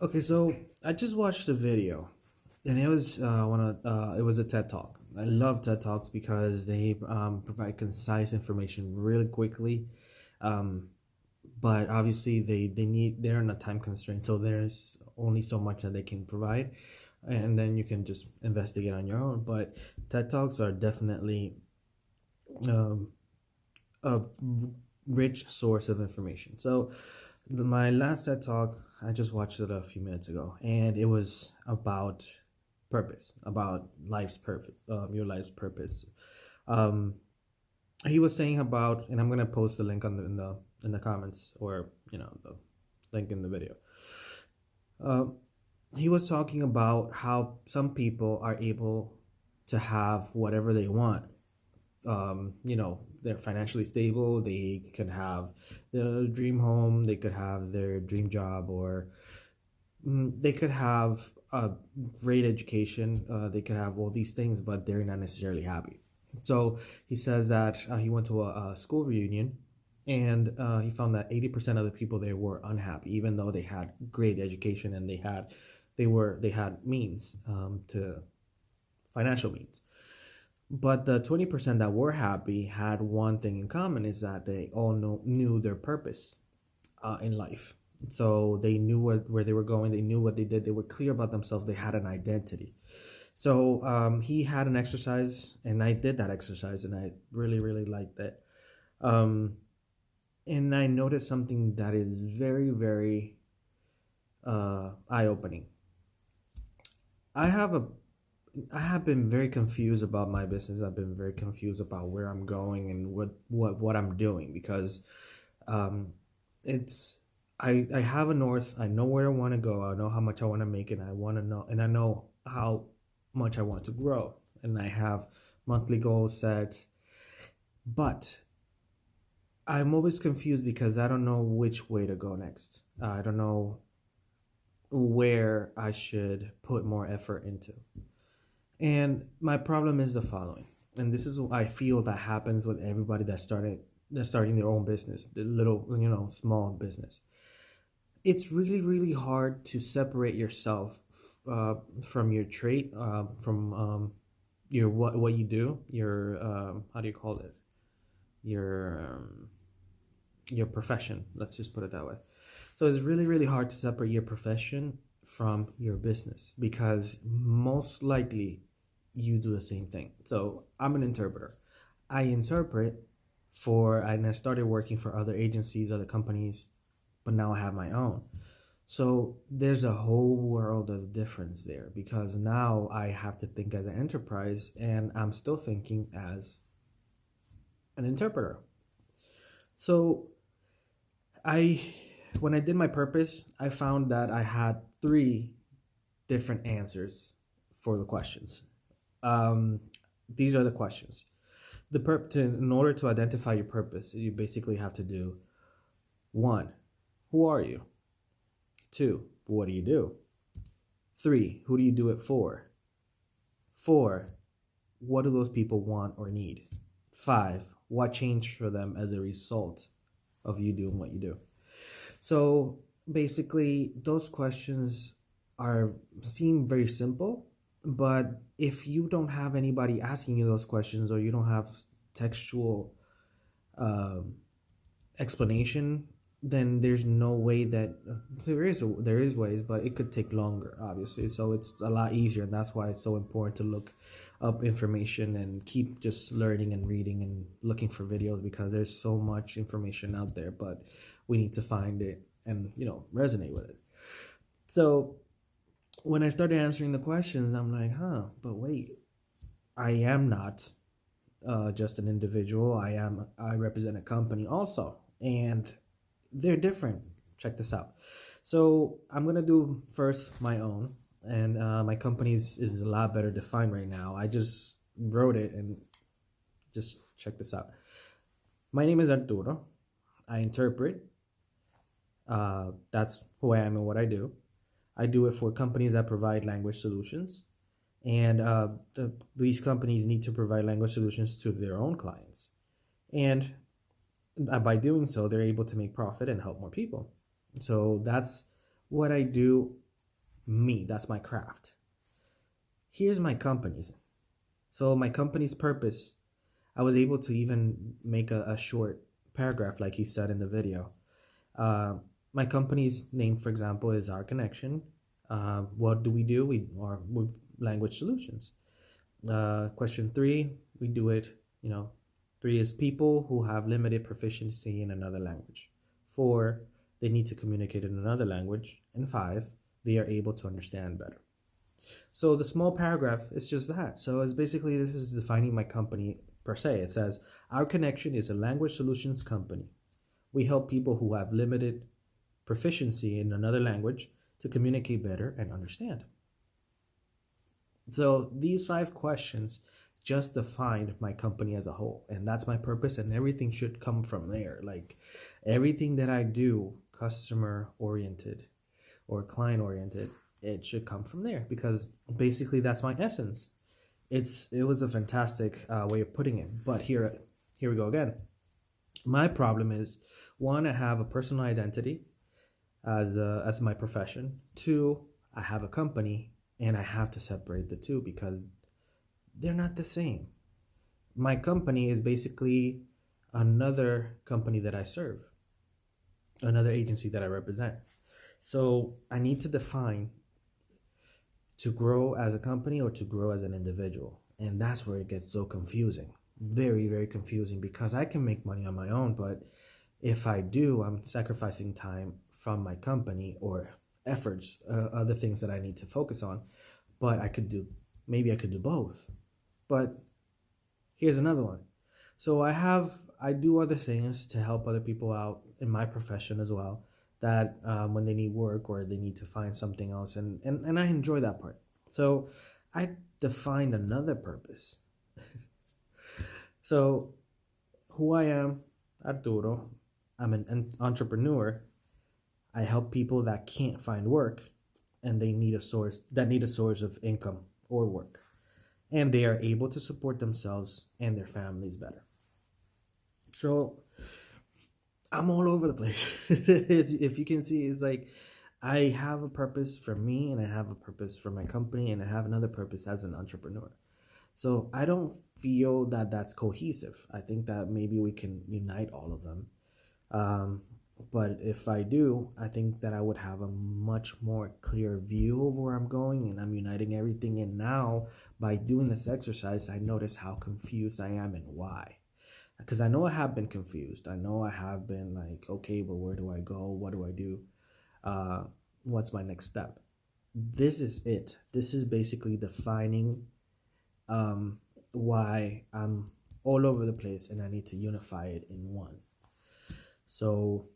Okay, so I just watched a video, and it was a TED Talk. I love TED Talks because they provide concise information really quickly, um, but obviously they're in a time constraint, so there's only so much that they can provide, and then you can just investigate on your own. But TED Talks are definitely um, a rich source of information. So my last TED talk, I just watched it a few minutes ago, and it was about purpose, about life's purpose, your life's purpose. Um, he was saying about, and I'm gonna post the link in the comments, or the link in the video. Um, he was talking about how some people are able to have whatever they want. They're financially stable. They could have the dream home. They could have their dream job, or they could have a great education. They could have all these things, but they're not necessarily happy. So he says that he went to a school reunion, and he found that 80% of the people there were unhappy, even though they had great education and they had means to financial means. But the 20% that were happy had one thing in common, is that they all knew their purpose in life. So they knew where they were going, they knew what they did, they were clear about themselves, they had an identity. So he had an exercise, and I did that exercise, and I really, really liked it. Um, and I noticed something that is very, very eye opening. I have a I have been very confused about my business. I've been very confused about where I'm going and what I'm doing, because um, it's I have a north. I know where I want to go. I know how much I want to make, and I know how much I want to grow, and I have monthly goals set. But I'm always confused because I don't know which way to go next. I don't know where I should put more effort into. And my problem is the following, and this is what I feel that happens with everybody that's starting their own business, the little small business. It's really, really hard to separate yourself from your trait, from your what you do, your how do you call it, your your profession. Let's just put it that way. So it's really, really hard to separate your profession from your business, because most likely you do the same thing. So I'm an interpreter. I interpret and I started working for other agencies, other companies, but now I have my own. So there's a whole world of difference there, because now I have to think as an enterprise, and I'm still thinking as an interpreter. So I when I did my purpose, I found that I had three different answers for the questions. Um, these are the questions. In order to identify your purpose, you basically have to do: one, who are you? Two, what do you do? Three, who do you do it for? Four, what do those people want or need? Five, what changed for them as a result of you doing what you do? So basically, those questions are seem very simple, but if you don't have anybody asking you those questions, or you don't have textual um, explanation, then there's no way that there is ways, but it could take longer, obviously. So it's a lot easier, and that's why it's so important to look up information and keep just learning and reading and looking for videos, because there's so much information out there, but we need to find it and resonate with it. So when I started answering the questions, I'm like, but wait, I am not just an individual. I represent a company also, and they're different. Check this out. So I'm gonna do first my own, and my company is a lot better defined right now. I just wrote it, and just check this out. My name is Arturo. I interpret. That's who I am and what I do. I do it for companies that provide language solutions, and these companies need to provide language solutions to their own clients, and by doing so, they're able to make profit and help more people. So that's what I do me. That's my craft. Here's my company's. So my company's purpose, I was able to even make a short paragraph like he said in the video. Uh, my company's name, for example, is Our Connection. What do? We language solutions. Question three, we do it, three is people who have limited proficiency in another language. Four, they need to communicate in another language. And five, they are able to understand better. So the small paragraph is just that. So it's basically, this is defining my company per se. It says, Our Connection is a language solutions company. We help people who have limited proficiency in another language to communicate better and understand. So these 5 questions just defined my company as a whole, and that's my purpose, and everything should come from there. Like everything that I do, customer oriented or client oriented, it should come from there because basically that's my essence. It was a fantastic way of putting it, but here we go again. My problem is, one, I have a personal identity as my profession. Two, I have a company, and I have to separate the two because they're not the same. My company is basically another company that I serve, another agency that I represent. So I need to define to grow as a company or to grow as an individual. And that's where it gets so confusing. Very, very confusing because I can make money on my own, but if I do, I'm sacrificing time from my company or efforts, other things that I need to focus on. But maybe I could do both. But here's another one. So I do other things to help other people out in my profession as well, that when they need work or they need to find something else, and I enjoy that part. So I defined another purpose. So who I am, Arturo, I'm an entrepreneur. I help people that can't find work and they need a source of income or work, and they are able to support themselves and their families better. So I'm all over the place. If you can see, it's like I have a purpose for me, and I have a purpose for my company, and I have another purpose as an entrepreneur. So I don't feel that that's cohesive. I think that maybe we can unite all of them. Um, but if I do, I think that I would have a much more clear view of where I'm going, and I'm uniting everything. And now, by doing this exercise, I notice how confused I am and why. Because I know I have been confused. I know I have been like, okay, but where do I go? What do I do? Uh, what's my next step? This is it. This is basically defining why I'm all over the place and I need to unify it in one. So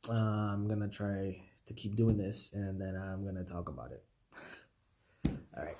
I'm gonna try to keep doing this, and then I'm gonna talk about it. All right.